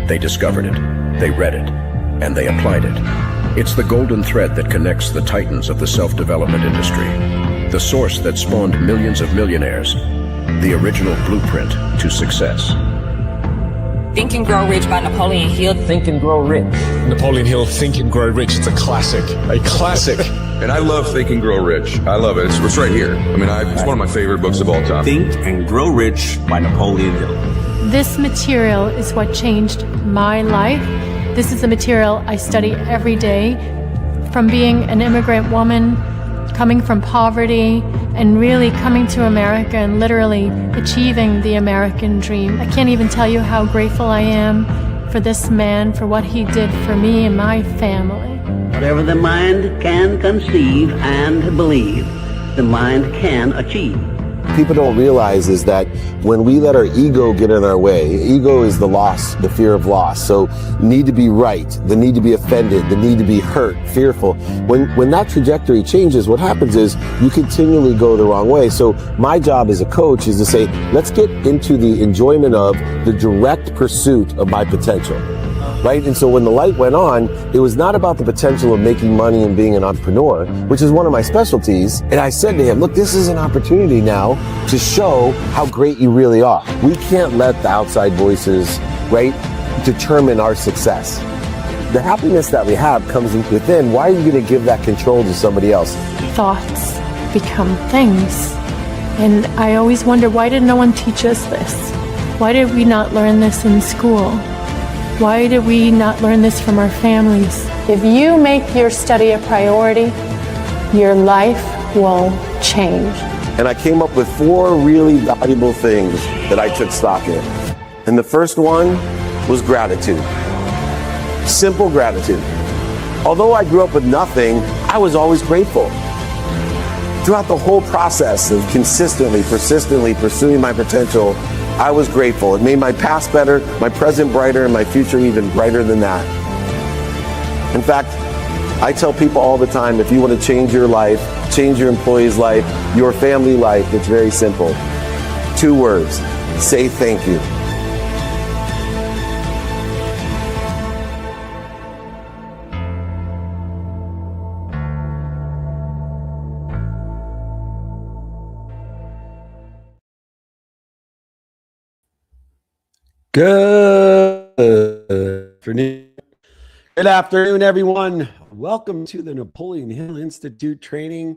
They discovered it, they read it, and they applied it. It's the golden thread that connects the titans of the self-development industry, the source that spawned millions of millionaires, the original blueprint to success. Think and Grow Rich by Napoleon Hill. Think and Grow Rich. Napoleon Hill, Think and Grow Rich. It's a classic. A classic. And I love Think and Grow Rich. I love it. It's right here. I mean, it's one of my favorite books of all time. Think and Grow Rich by Napoleon Hill. This material is what changed my life. This is the material I study every day. From being an immigrant woman, coming from poverty, and really coming to America and literally achieving the American dream. I can't even tell you how grateful I am for this man, for what he did for me and my family. Whatever the mind can conceive and believe, the mind can achieve. People don't realize is that when we let our ego get in our way, ego is the loss, the fear of loss. So need to be right, the need to be offended, the need to be hurt, fearful. When that trajectory changes, what happens is you continually go the wrong way. So my job as a coach is to say, let's get into the enjoyment of the direct pursuit of my potential. Right? And so when the light went on, it was not about the potential of making money and being an entrepreneur, which is one of my specialties. And I said to him, look, this is an opportunity now to show how great you really are. We can't let the outside voices, right, determine our success. The happiness that we have comes within. Why are you going to give that control to somebody else? Thoughts become things. And I always wonder, why did no one teach us this? Why did we not learn this in school? Why did we not learn this from our families? If you make your study a priority, your life will change. And I came up with 4 really valuable things that I took stock in. And the first one was gratitude. Simple gratitude. Although I grew up with nothing, I was always grateful. Throughout the whole process of consistently, persistently pursuing my potential, I was grateful. It made my past better, my present brighter, and my future even brighter than that. In fact, I tell people all the time, if you want to change your life, change your employee's life, your family life, it's very simple. 2 words, say thank you. Good afternoon, everyone. Welcome to the Napoleon Hill Institute training.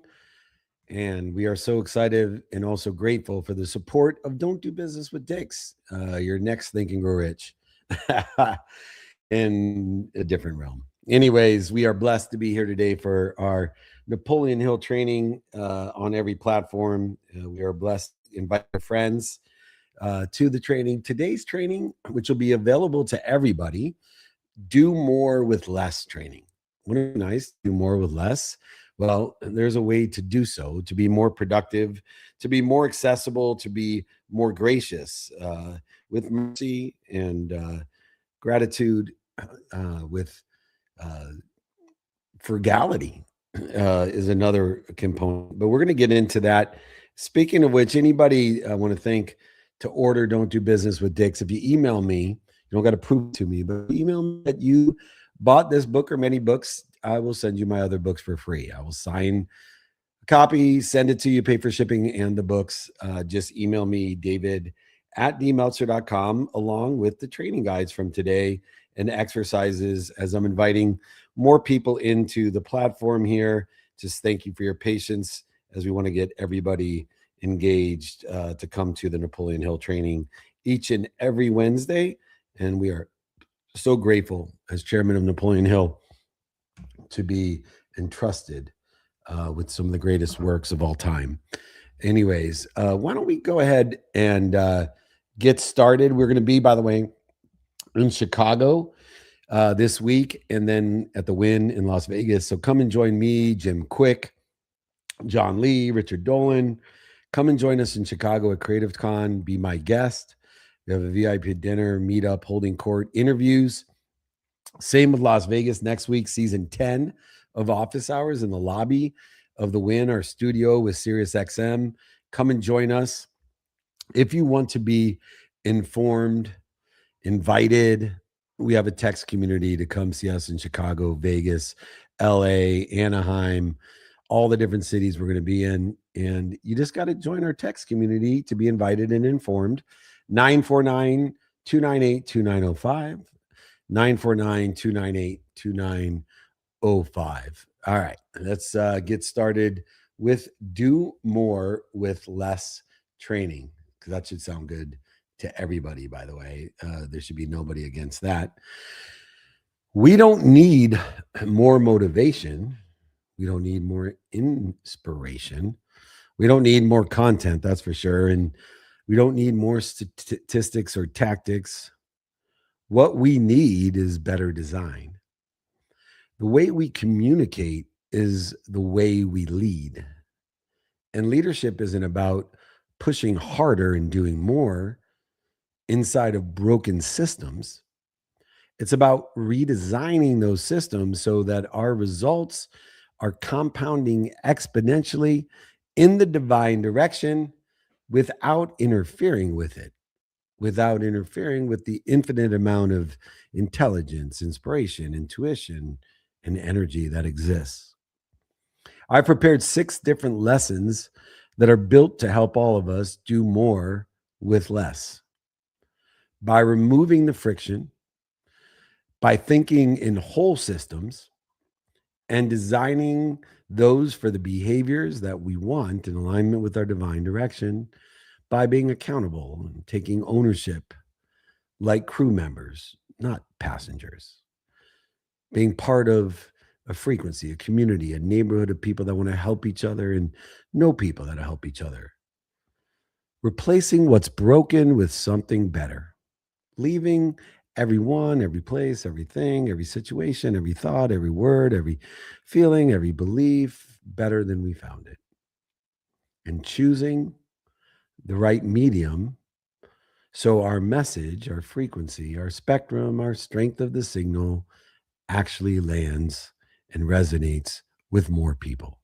And we are so excited and also grateful for the support of Don't Do Business with Dicks, your next Think and Grow Rich in a different realm. Anyways, we are blessed to be here today for our Napoleon Hill training on every platform. We are blessed to invite our friends to the training. Today's training, which will be available to everybody, do more with less training. Wouldn't it be nice? Do more with less. Well, there's a way to do so, to be more productive, to be more accessible, to be more gracious, with mercy and gratitude, with frugality is another component. But we're going to get into that. Speaking of which, anybody want to think to order Don't Do Business with Dicks, if you email me, you don't got to prove it to me, but email me that you bought this book or many books, I will send you my other books for free. I will sign a copy, send it to you, pay for shipping and the books. Just email me, david@dmeltzer.com, along with the training guides from today and exercises as I'm inviting more people into the platform here. Just thank you for your patience as we want to get everybody engaged to come to the Napoleon Hill training each and every Wednesday. And we are so grateful as chairman of Napoleon Hill to be entrusted with some of the greatest works of all time. Anyways, why don't we go ahead and get started? We're going to be, by the way, in Chicago this week, and then at the Wynn in Las Vegas. So come and join me, Jim Quick, John Lee, Richard Dolan. Come and join us in Chicago at Creative Con. Be my guest. We have a VIP dinner, meetup, holding court, interviews. Same with Las Vegas next week, season 10 of Office Hours in the lobby of the Wynn, our studio with SiriusXM. Come and join us. If you want to be informed, invited, we have a text community to come see us in Chicago, Vegas, LA, Anaheim, all the different cities we're going to be in. And you just got to join our text community to be invited and informed. 949-298-2905. 949-298-2905. All right, let's get started with do more with less training, because that should sound good to everybody, by the way. There should be nobody against that. We don't need more motivation. We don't need more inspiration. We don't need more content, that's for sure. And we don't need more statistics or tactics. What we need is better design. The way we communicate is the way we lead. And leadership isn't about pushing harder and doing more inside of broken systems. It's about redesigning those systems so that our results are compounding exponentially in the divine direction without interfering with it, without interfering with the infinite amount of intelligence, inspiration, intuition, and energy that exists. I've prepared 6 different lessons that are built to help all of us do more with less. By removing the friction, by thinking in whole systems, and designing those for the behaviors that we want in alignment with our divine direction, by being accountable and taking ownership like crew members, not passengers. Being part of a frequency, a community, a neighborhood of people that want to help each other and know people that help each other. Replacing what's broken with something better. Leaving everyone, every place, everything, every situation, every thought, every word, every feeling, every belief better than we found it. And choosing the right medium so our message, our frequency, our spectrum, our strength of the signal actually lands and resonates with more people.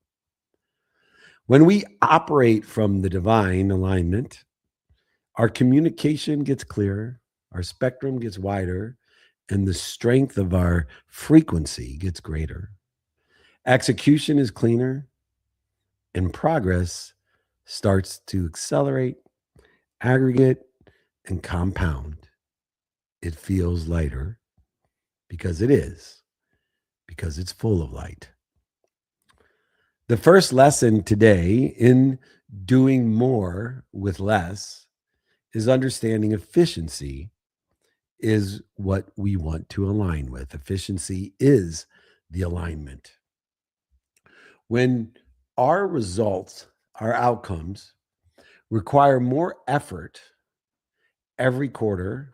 When we operate from the divine alignment, our communication gets clearer, our spectrum gets wider, and the strength of our frequency gets greater. Execution is cleaner, and progress starts to accelerate, aggregate, and compound. It feels lighter because it is, because it's full of light. The first lesson today in doing more with less is understanding efficiency is what we want to align with. Efficiency is the alignment. When our results, our outcomes require more effort every quarter,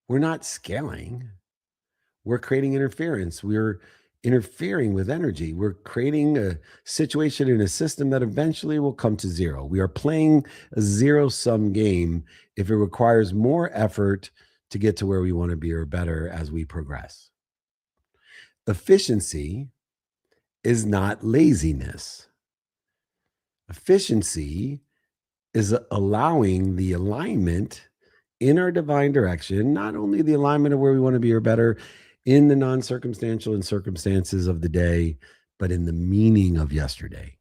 we're not scaling. We're creating interference. We're interfering with energy. We're creating a situation in a system that eventually will come to zero. We are playing a zero-sum game if it requires more effort to get to where we want to be or better as we progress. Efficiency is not laziness. Efficiency is allowing the alignment in our divine direction, not only the alignment of where we want to be or better in the non-circumstantial and circumstances of the day, but in the meaning of yesterday.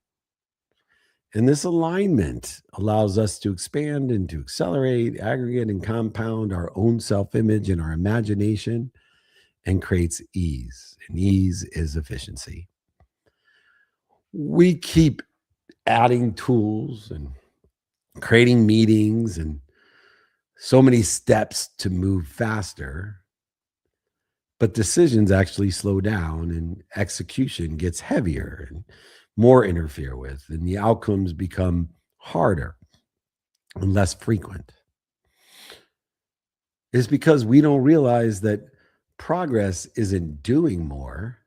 And this alignment allows us to expand and to accelerate, aggregate, and compound our own self-image and our imagination, and creates ease. And ease is efficiency. We keep adding tools and creating meetings and so many steps to move faster, but decisions actually slow down and execution gets heavier and more interfere with, and the outcomes become harder and less frequent. It's because we don't realize that progress isn't doing more,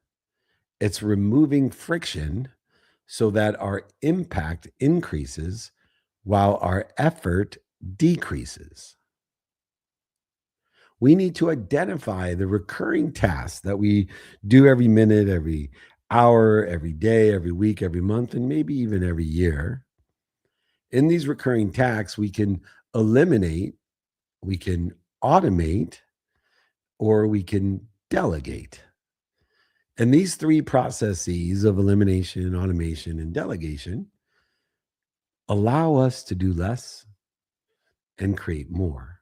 it's removing friction so that our impact increases while our effort decreases. We need to identify the recurring tasks that we do every minute, every hour, every day, every week, every month, and maybe even every year. In these recurring tasks, we can eliminate, we can automate, or we can delegate. And these three processes of elimination, automation, and delegation allow us to do less and create more.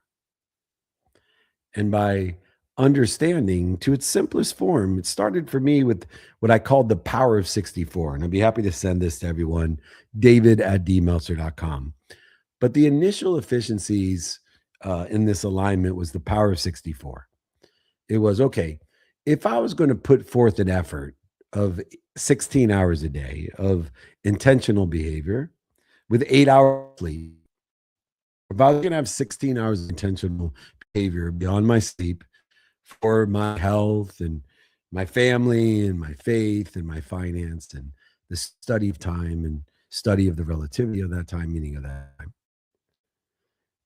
And by understanding to its simplest form, it started for me with what I called the power of 64. And I'd be happy to send this to everyone, david@dmeltzer.com. But the initial efficiencies in this alignment was the power of 64. It was, okay, if I was going to put forth an effort of 16 hours a day of intentional behavior with 8 hours sleep, if I was going to have 16 hours of intentional behavior beyond my sleep for my health and my family and my faith and my finance and the study of time and study of the relativity of that time, meaning of that time.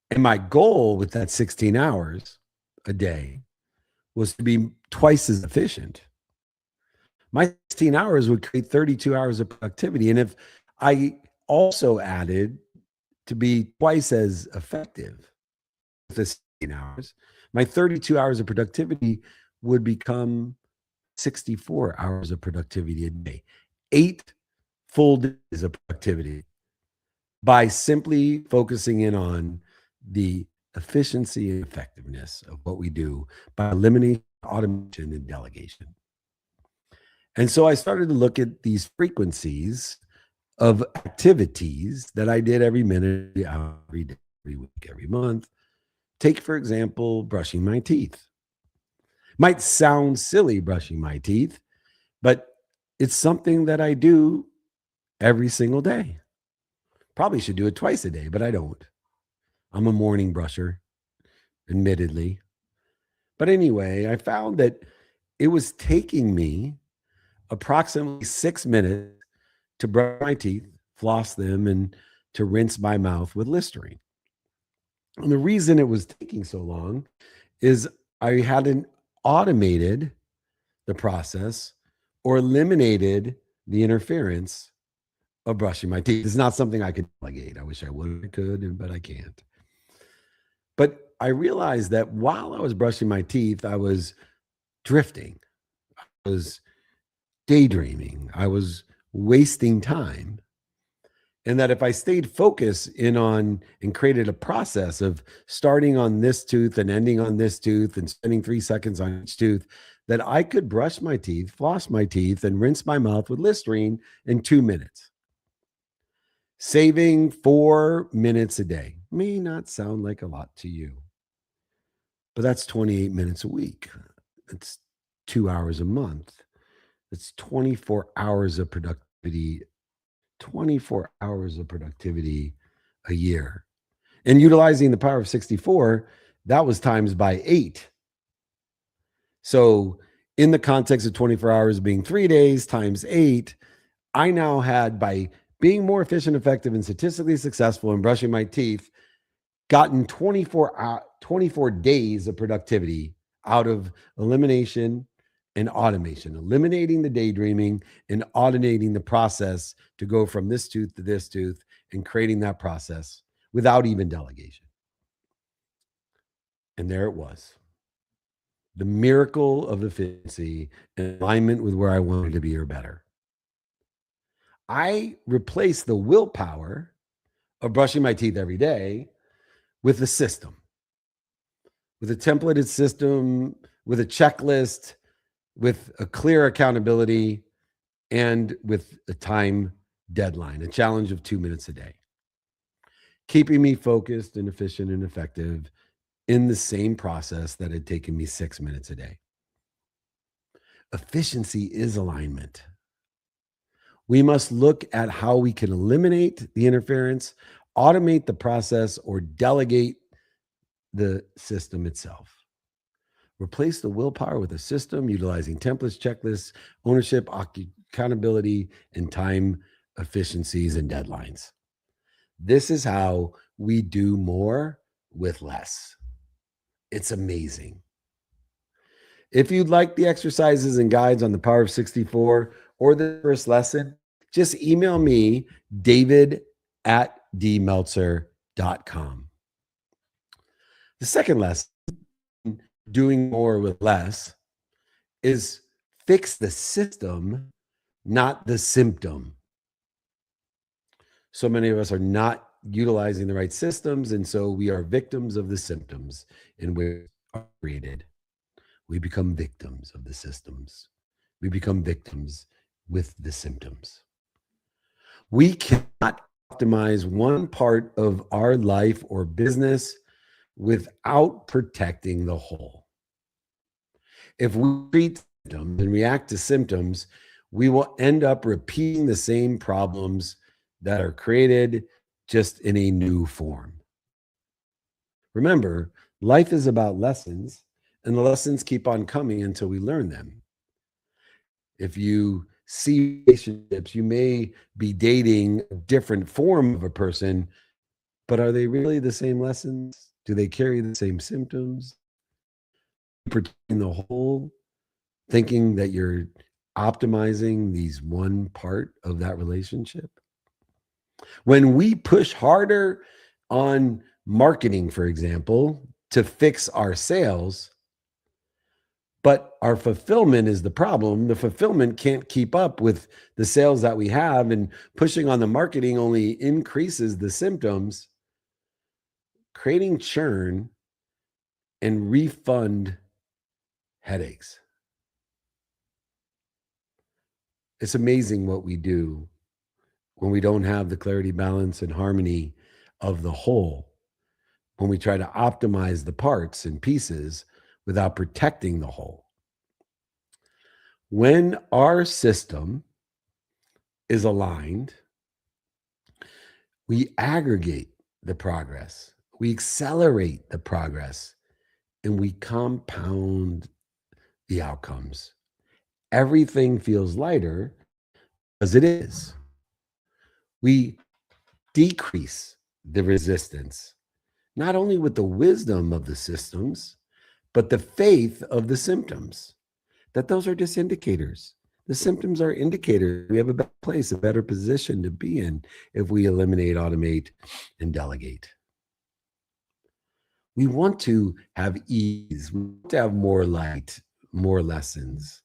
And my goal with that 16 hours a day was to be twice as efficient. My 16 hours would create 32 hours of productivity. And if I also added to be twice as effective with the 16 hours, my 32 hours of productivity would become 64 hours of productivity a day, 8 full days of productivity by simply focusing in on the efficiency and effectiveness of what we do by eliminating automation and delegation. And so I started to look at these frequencies of activities that I did every minute, every hour, every day, every week, every month. Take, for example, brushing my teeth. Might sound silly brushing my teeth, but it's something that I do every single day. Probably should do it twice a day, but I don't. I'm a morning brusher, admittedly. But anyway, I found that it was taking me approximately 6 minutes to brush my teeth, floss them, and to rinse my mouth with Listerine. And the reason it was taking so long is I hadn't automated the process or eliminated the interference of brushing my teeth. It's not something I could delegate. I wish I would, I could, but I can't. But I realized that while I was brushing my teeth, I was drifting. I was daydreaming. I was wasting time. And that if I stayed focused in on and created a process of starting on this tooth and ending on this tooth and spending 3 seconds on each tooth, that I could brush my teeth, floss my teeth, and rinse my mouth with Listerine in 2 minutes. Saving 4 minutes a day may not sound like a lot to you, but that's 28 minutes a week. It's 2 hours a month. It's 24 hours of productivity, 24 hours of productivity a year. And utilizing the power of 64, that was times by 8. So in the context of 24 hours being 3 days times 8, I now had, by being more efficient, effective, and statistically successful in brushing my teeth, gotten 24 days of productivity out of elimination and automation, eliminating the daydreaming and automating the process to go from this tooth to this tooth and creating that process without even delegation. And there it was. The miracle of efficiency in alignment with where I wanted to be or better. I replaced the willpower of brushing my teeth every day with a system, with a templated system, with a checklist, with a clear accountability, and with a time deadline, a challenge of 2 minutes a day, keeping me focused and efficient and effective in the same process that had taken me 6 minutes a day. Efficiency is alignment. We must look at how we can eliminate the interference, automate the process, or delegate the system itself. Replace the willpower with a system utilizing templates, checklists, ownership, accountability, and time efficiencies and deadlines. This is how we do more with less. It's amazing. If you'd like the exercises and guides on the power of 64 or the first lesson, just email me, david@dmeltzer.com. The second lesson doing more with less is fix the system, not the symptom. So many of us are not utilizing the right systems, and so we are victims of the symptoms in which we are created. We become victims of the systems. We become victims with the symptoms. We cannot optimize one part of our life or business without protecting the whole. If we treat symptoms and react to symptoms, we will end up repeating the same problems that are created just in a new form. Remember, life is about lessons, and the lessons keep on coming until we learn them. If you see relationships, you may be dating a different form of a person, but are they really the same lessons? Do they carry the same symptoms? Protecting the whole, thinking that you're optimizing these one part of that relationship. When we push harder on marketing, for example, to fix our sales, but our fulfillment is the problem. The fulfillment can't keep up with the sales that we have, and pushing on the marketing only increases the symptoms, creating churn and refund headaches. It's amazing what we do when we don't have the clarity, balance, and harmony of the whole, when we try to optimize the parts and pieces without protecting the whole. When our system is aligned, we aggregate the progress, we accelerate the progress, and we compound the outcomes. Everything feels lighter as it is. We decrease the resistance, not only with the wisdom of the systems, but the faith of the symptoms, that those are just indicators. The symptoms are indicators. We have a better place, a better position to be in if we eliminate, automate, and delegate. We want to have ease. We want to have more light, more lessons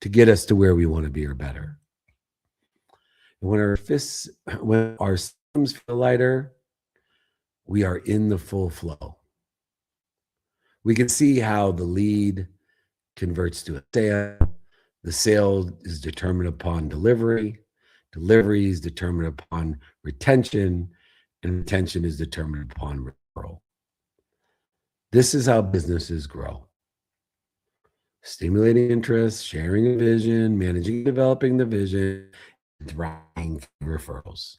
to get us to where we want to be or better. And when our systems feel lighter, we are in the full flow. We can see how the lead converts to a sale. The sale is determined upon delivery. Delivery is determined upon retention, and retention is determined upon referral. This is how businesses grow. Stimulating interest, sharing a vision, managing and developing the vision, driving referrals.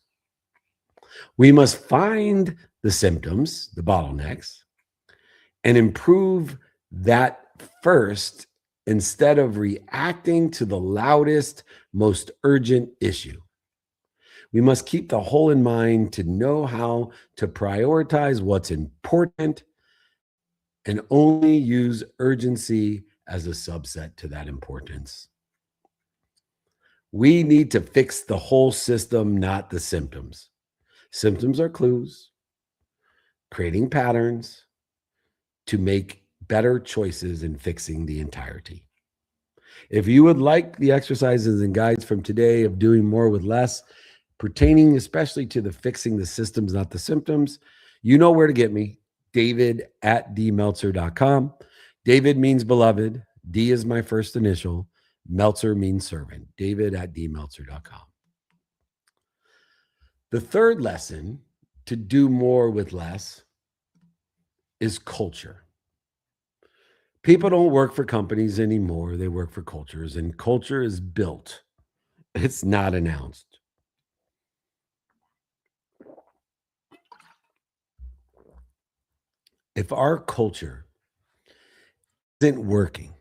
We must find the symptoms, the bottlenecks, and improve that first instead of reacting to the loudest, most urgent issue. We must keep the whole in mind to know how to prioritize what's important and only use urgency as a subset to that importance. We need to fix the whole system, not the symptoms. Symptoms are clues, creating patterns to make better choices in fixing the entirety. If you would like the exercises and guides from today of doing more with less, pertaining especially to the fixing the systems, not the symptoms, you know where to get me, david@dmeltzer.com. David means beloved. D is my first initial. Meltzer means servant. david@dmeltzer.com. The third lesson to do more with less is culture. People don't work for companies anymore. They work for cultures, and culture is built. It's not announced. If our culture isn't working,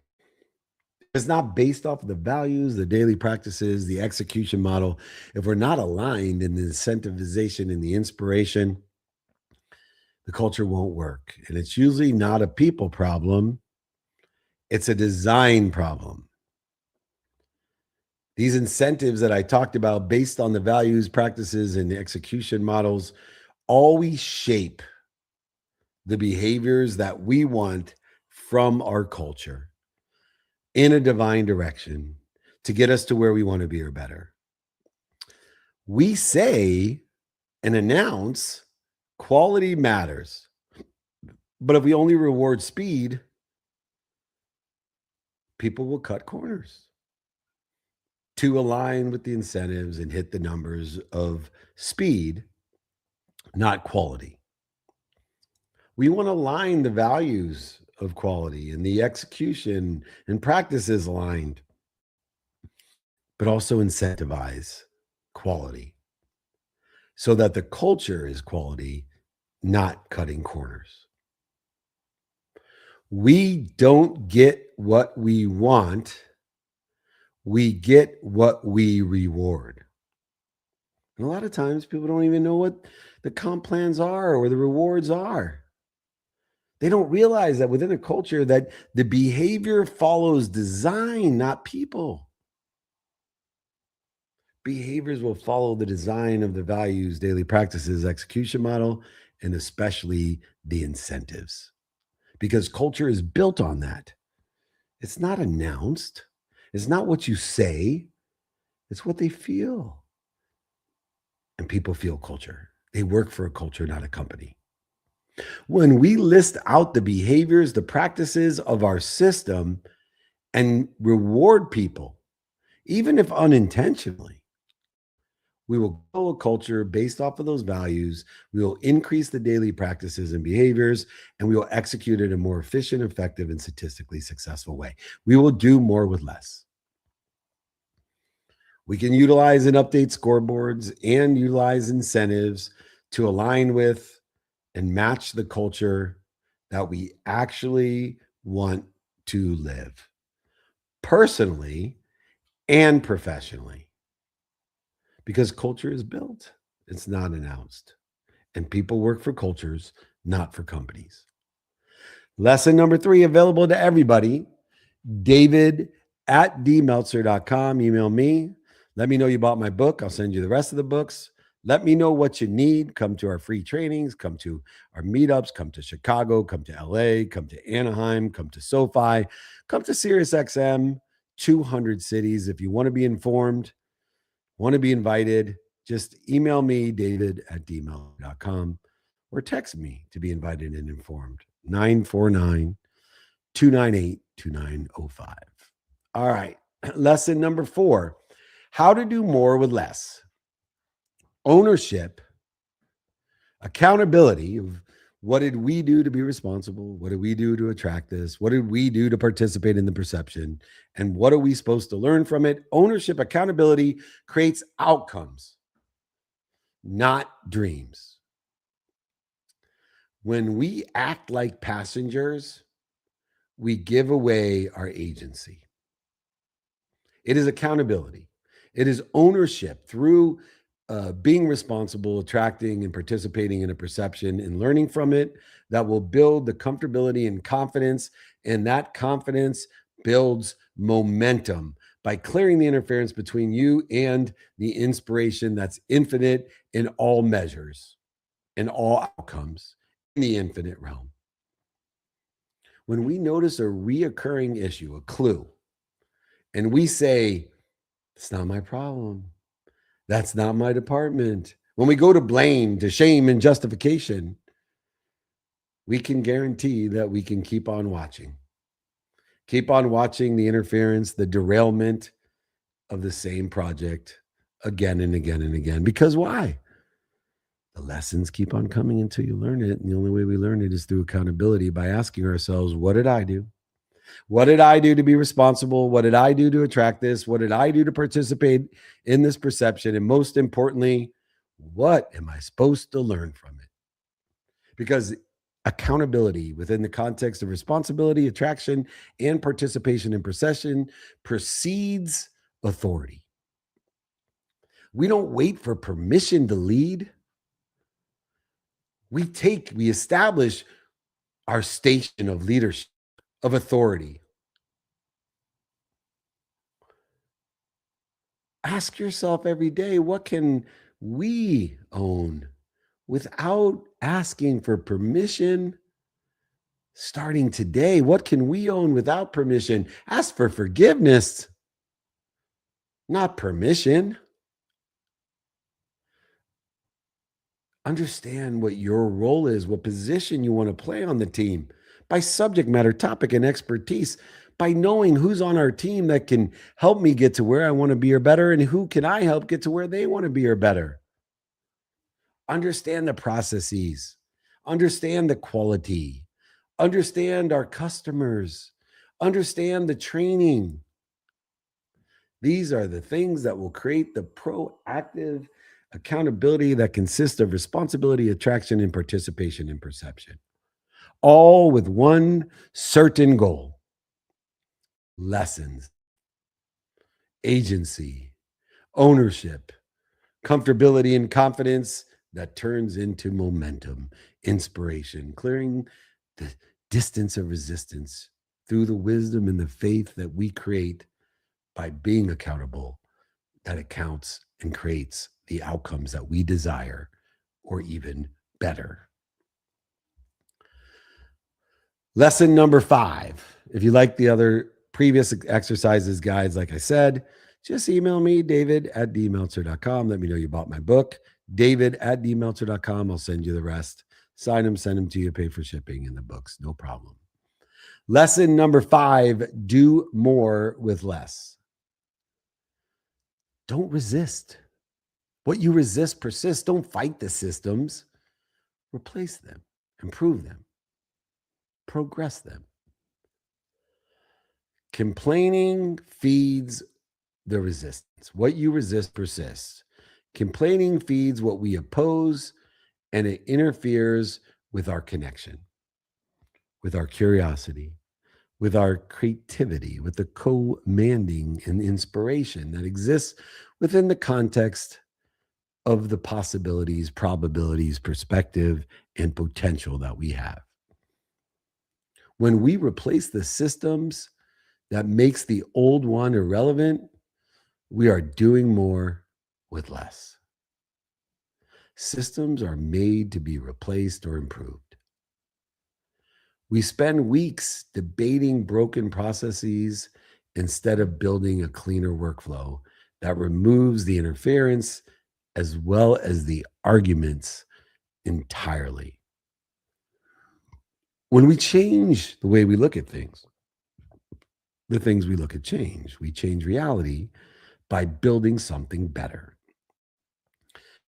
it's not based off of the values, the daily practices, the execution model, if we're not aligned in the incentivization and the inspiration, the culture won't work. And it's usually not a people problem. It's a design problem. These incentives that I talked about based on the values, practices, and the execution models always shape the behaviors that we want from our culture in a divine direction to get us to where we want to be or better. We say and announce quality matters. But if we only reward speed, people will cut corners to align with the incentives and hit the numbers of speed, not quality. We want to align the values of quality and the execution and practices aligned, but also incentivize quality so that the culture is quality, not cutting corners. We don't get what we want. We get what we reward. And a lot of times people don't even know what the comp plans are or the rewards are. They don't realize that within a culture that the behavior follows design, not people. Behaviors will follow the design of the values, daily practices, execution model, and especially the incentives. Because culture is built on that. It's not announced. It's not what you say. It's what they feel. And people feel culture. They work for a culture, not a company. When we list out the behaviors, the practices of our system and reward people, even if unintentionally, we will grow a culture based off of those values. We will increase the daily practices and behaviors, and we will execute it in a more efficient, effective, and statistically successful way. We will do more with less. We can utilize and update scoreboards and utilize incentives to align with and match the culture that we actually want to live personally and professionally. Because culture is built, it's not announced. And people work for cultures, not for companies. Lesson number 3, available to everybody. David@dmeltzer.com. Email me. Let me know you bought my book. I'll send you the rest of the books. Let me know what you need. Come to our free trainings, come to our meetups, come to Chicago, come to LA, come to Anaheim, come to SoFi, come to SiriusXM, 200 cities. If you want to be informed, want to be invited, just email me, david@dmeltzer.com, or text me to be invited and informed, 949-298-2905. All right. Lesson number 4, how to do more with less. Ownership, accountability of what did we do to be responsible? What did we do to attract this? What did we do to participate in the perception? And what are we supposed to learn from it? Ownership, accountability creates outcomes, not dreams. When we act like passengers, we give away our agency. It is accountability. It is ownership through being responsible, attracting and participating in a perception and learning from it that will build the comfortability and confidence. And that confidence builds momentum by clearing the interference between you and the inspiration that's infinite in all measures and all outcomes in the infinite realm. When we notice a reoccurring issue, a clue, and we say, it's not my problem. That's not my department. When we go to blame, to shame, and justification, we can guarantee that we can keep on watching. Keep on watching the interference, the derailment of the same project again and again and again. Because why? The lessons keep on coming until you learn it. And the only way we learn it is through accountability, by asking ourselves, what did I do? What did I do to be responsible? What did I do to attract this? What did I do to participate in this perception? And most importantly, what am I supposed to learn from it? Because accountability within the context of responsibility, attraction, and participation in perception precedes authority. We don't wait for permission to lead. We establish our station of leadership, of authority. Ask yourself every day, what can we own without asking for permission Starting today, what can we own without permission? Ask for forgiveness, not permission. Understand what your role is, what position you want to play on the team by subject matter, topic, and expertise, by knowing who's on our team that can help me get to where I want to be or better, and who can I help get to where they want to be or better. Understand the processes, understand the quality, understand our customers, understand the training. These are the things that will create the proactive accountability that consists of responsibility, attraction, and participation in perception, all with one certain goal: lessons, agency, ownership, comfortability, and confidence that turns into momentum, inspiration, clearing the distance of resistance through the wisdom and the faith that we create by being accountable, that it counts and creates the outcomes that we desire, or even better. Lesson number 5. If you like the other previous exercises, guides, like I said, just email me, david@dmeltzer.com. Let me know you bought my book, david@dmeltzer.com. I'll send you the rest. Sign them, send them to you, pay for shipping and the books, no problem. Lesson number 5, do more with less. Don't resist. What you resist persists. Don't fight the systems. Replace them, improve them, progress them. Complaining feeds the resistance. What you resist persists. Complaining feeds what we oppose, and it interferes with our connection, with our curiosity, with our creativity, with the commanding and inspiration that exists within the context of the possibilities, probabilities, perspective, and potential that we have. When we replace the systems that makes the old one irrelevant, we are doing more with less. Systems are made to be replaced or improved. We spend weeks debating broken processes instead of building a cleaner workflow that removes the interference as well as the arguments entirely. When we change the way we look at things, the things we look at change. We change reality by building something better,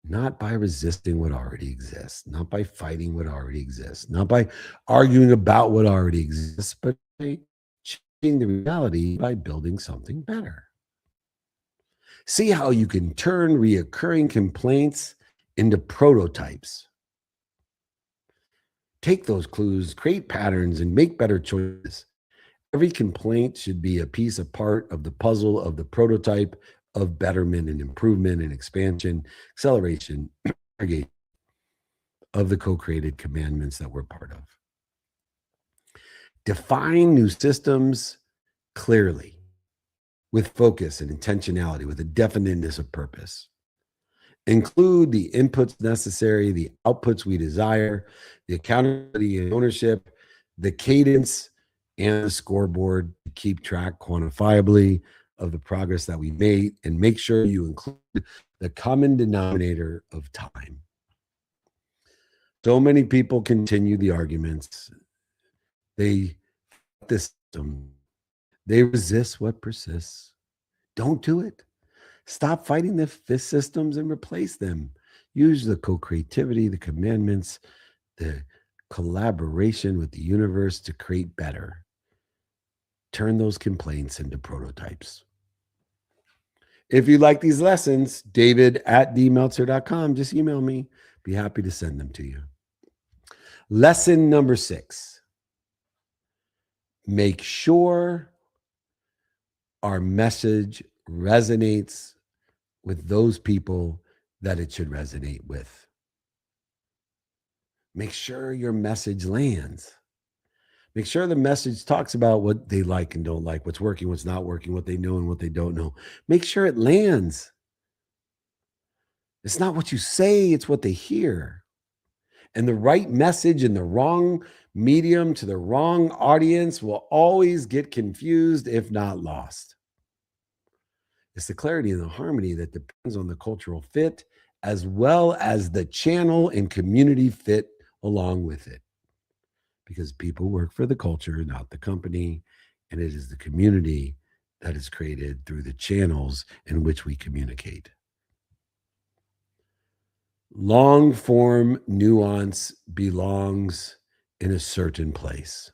not by resisting what already exists, not by fighting what already exists, not by arguing about what already exists, but by changing the reality by building something better. See how you can turn reoccurring complaints into prototypes. Take those clues, create patterns, and make better choices. Every complaint should be a piece of part of the puzzle of the prototype of betterment and improvement and expansion, acceleration, of the co-created commandments that we're part of. Define new systems clearly, with focus and intentionality, with a definiteness of purpose. Include the inputs necessary, the outputs we desire, the accountability and ownership, the cadence, and the scoreboard to keep track quantifiably of the progress that we made, and make sure you include the common denominator of time. So many people continue the arguments. They resist what persists. Don't do it. Stop fighting the systems and replace them. Use the co-creativity, the commandments, the collaboration with the universe to create better. Turn those complaints into prototypes. If you like these lessons, david@dmeltzer.com. Just email me. Be happy to send them to you. Lesson number 6. Make sure our message resonates with those people that it should resonate with. Make sure your message lands. Make sure the message talks about what they like and don't like, what's working, what's not working, what they know and what they don't know. Make sure it lands. It's not what you say, it's what they hear. And the right message in the wrong medium to the wrong audience will always get confused, if not lost. It's the clarity and the harmony that depends on the cultural fit, as well as the channel and community fit along with it. Because people work for the culture, not the company, and it is the community that is created through the channels in which we communicate. Long form nuance belongs in a certain place.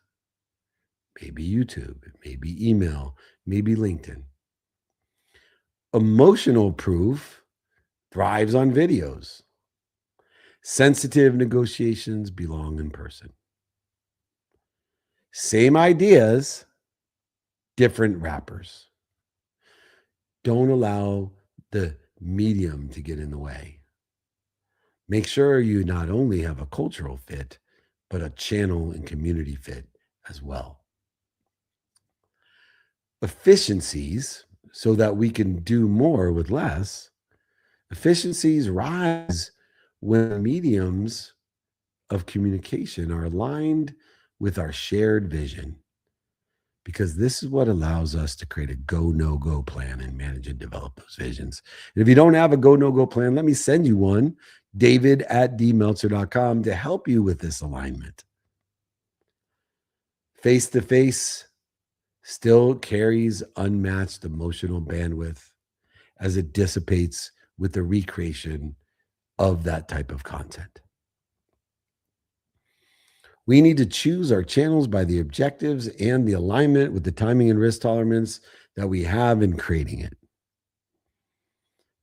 Maybe YouTube, maybe email, maybe LinkedIn. Emotional proof thrives on videos. Sensitive negotiations belong in person. Same ideas, different wrappers. Don't allow the medium to get in the way. Make sure you not only have a cultural fit, but a channel and community fit as well. Efficiencies, so that we can do more with less. Efficiencies rise when mediums of communication are aligned with our shared vision, because this is what allows us to create a go, no go plan and manage and develop those visions. And if you don't have a go, no go plan, let me send you one, david@dmeltzer.com, to help you with this alignment. Face to face still carries unmatched emotional bandwidth as it dissipates with the recreation of that type of content. We need to choose our channels by the objectives and the alignment with the timing and risk tolerance that we have in creating it.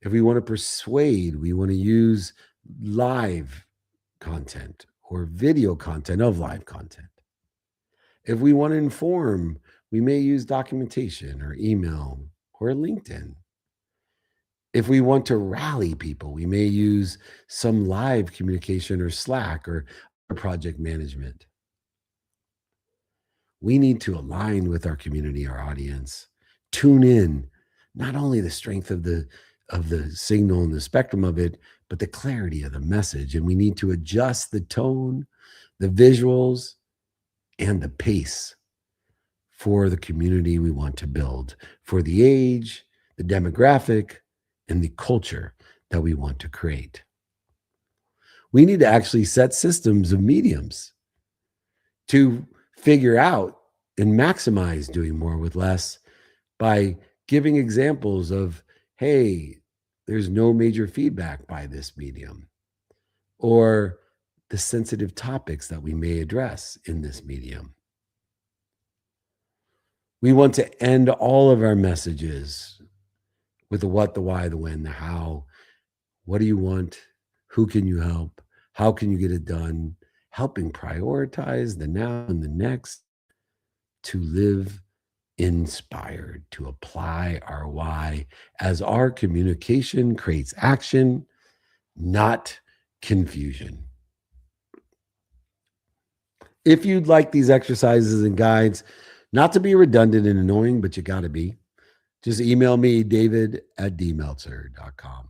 If we want to persuade, we want to use live content or video content of live content. If we want to inform, we may use documentation or email or LinkedIn. If we want to rally people, we may use some live communication or Slack or project management. We need to align with our community, our audience, tune in, not only the strength of the signal and the spectrum of it, but the clarity of the message. And we need to adjust the tone, the visuals, and the pace for the community we want to build, for the age, the demographic, and the culture that we want to create. We need to actually set systems of mediums to figure out and maximize doing more with less by giving examples of, hey, there's no major feedback by this medium, or the sensitive topics that we may address in this medium. We want to end all of our messages with the what, the why, the when, the how. What do you want? Who can you help? How can you get it done? Helping prioritize the now and the next to live inspired, to apply our why as our communication creates action, not confusion. If you'd like these exercises and guides, not to be redundant and annoying, but you got to be, just email me, david@dmeltzer.com.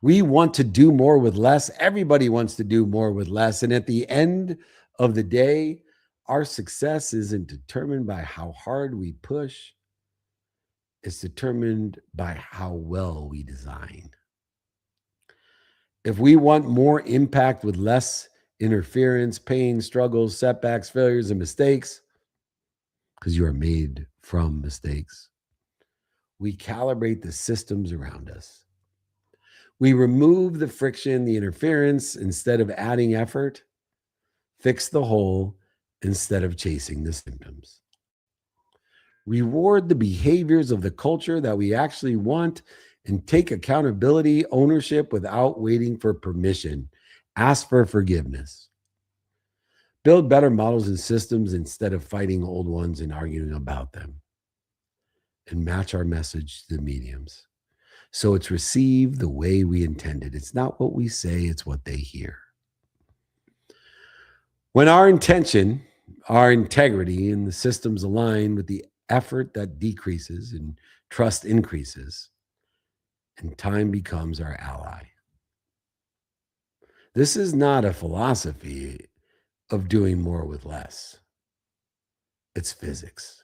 We want to do more with less. Everybody wants to do more with less. And at the end of the day, our success isn't determined by how hard we push. It's determined by how well we design. If we want more impact with less interference, pain, struggles, setbacks, failures, and mistakes, because you are made from mistakes, we calibrate the systems around us. We remove the friction, the interference, instead of adding effort, fix the whole instead of chasing the symptoms. Reward the behaviors of the culture that we actually want and take accountability, ownership without waiting for permission. Ask for forgiveness. Build better models and systems instead of fighting old ones and arguing about them. And match our message to the mediums, so it's received the way we intended. It's not what we say, it's what they hear. When our intention, our integrity, and the systems align with the effort that decreases and trust increases, and time becomes our ally. This is not a philosophy of doing more with less. It's physics.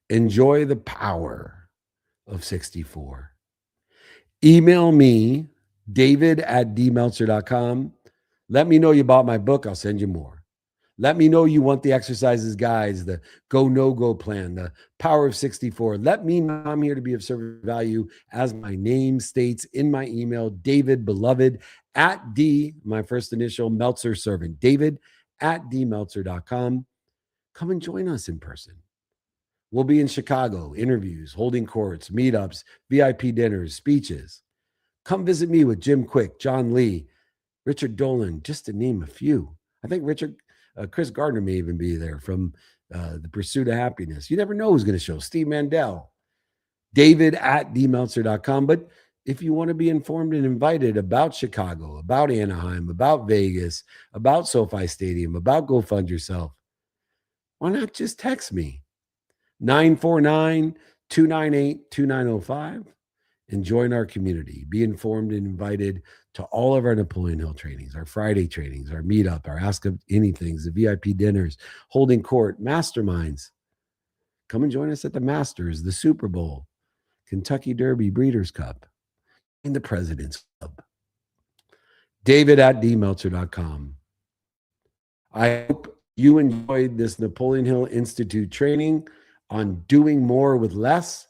Enjoy the power of 64. Email me, david@dmeltzer.com. Let me know you bought my book. I'll send you more. Let me know you want the exercises guides, the go, no go plan, the power of 64. Let me know I'm here to be of service value, as my name states in my email, David Beloved @D, my first initial, Meltzer servant, David@dmeltzer.com. Come and join us in person. We'll be in Chicago, interviews, holding courts, meetups, VIP dinners, speeches. Come visit me with Jim Quick, John Lee, Richard Dolan, just to name a few. I think Chris Gardner may even be there from The Pursuit of Happiness. You never know who's going to show. Steve Mandel, David@dmeltzer.com. But if you want to be informed and invited about Chicago, about Anaheim, about Vegas, about SoFi Stadium, about Go Fund Yourself, why not just text me? 949-298-2905 and join our community. Be informed and invited to all of our Napoleon Hill trainings, our Friday trainings, our meetup, our Ask Anythings, the VIP dinners, holding court, masterminds. Come and join us at the Masters, the Super Bowl, Kentucky Derby, Breeders' Cup, and the President's Club. David@dmeltzer.com. I hope you enjoyed this Napoleon Hill Institute training on doing more with less.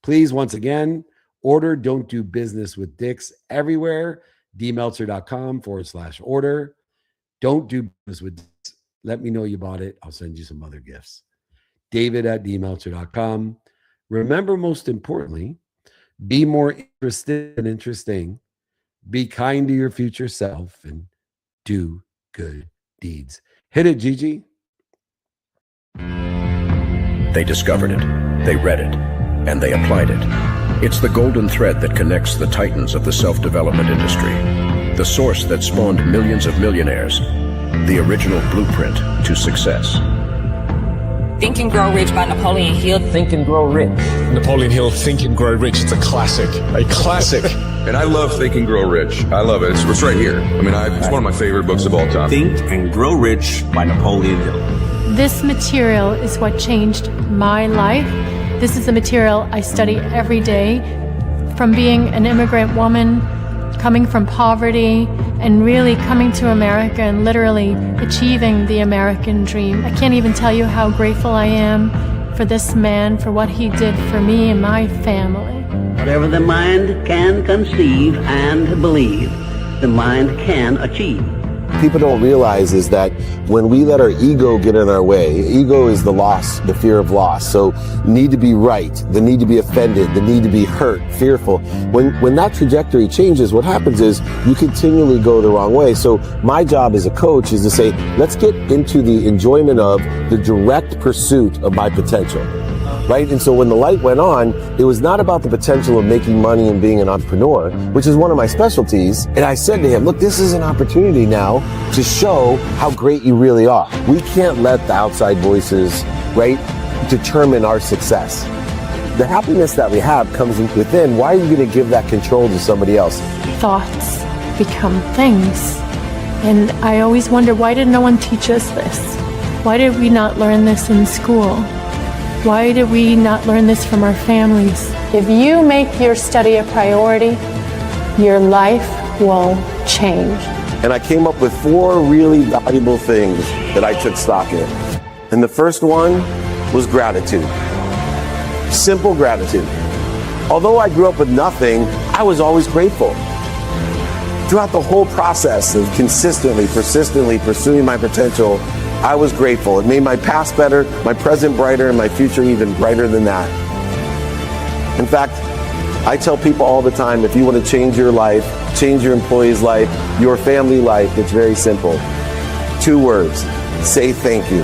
Please, once again, order Don't Do Business with Dicks everywhere. dmeltzer.com/order. Don't do business with Dicks. Let me know you bought it. I'll send you some other gifts. David@dmeltzer.com. Remember, most importantly, be more interested than interesting. Be kind to your future self and do good deeds. Hit it, Gigi. They discovered it, they read it, and they applied it. It's the golden thread that connects the titans of the self-development industry, the source that spawned millions of millionaires, the original blueprint to success. Think and Grow Rich by Napoleon Hill. Think and Grow Rich. Napoleon Hill, Think and Grow Rich. It's a classic. A classic. And I love Think and Grow Rich. I love it. It's right here. I mean, it's one of my favorite books of all time. Think and Grow Rich by Napoleon Hill. This material is what changed my life. This is the material I study every day. From being an immigrant woman, coming from poverty, and really coming to America and literally achieving the American dream. I can't even tell you how grateful I am for this man, for what he did for me and my family. Whatever the mind can conceive and believe, the mind can achieve. People don't realize is that when we let our ego get in our way, ego is the loss, the fear of loss. So need to be right, the need to be offended, the need to be hurt, fearful. When that trajectory changes, what happens is you continually go the wrong way. So my job as a coach is to say, let's get into the enjoyment of the direct pursuit of my potential. Right? And so when the light went on, it was not about the potential of making money and being an entrepreneur, which is one of my specialties. And I said to him, look, this is an opportunity now to show how great you really are. We can't let the outside voices, right, determine our success. The happiness that we have comes within. Why are you going to give that control to somebody else? Thoughts become things. And I always wonder, why did no one teach us this? Why did we not learn this in school? Why did we not learn this from our families? If you make your study a priority, your life will change. And I came up with 4 really valuable things that I took stock in. And the first one was gratitude. Simple gratitude. Although I grew up with nothing, I was always grateful. Throughout the whole process of consistently, persistently pursuing my potential, I was grateful. It made my past better, my present brighter, and my future even brighter than that. In fact, I tell people all the time, if you want to change your life, change your employee's life, your family life, it's very simple. 2 words, say thank you.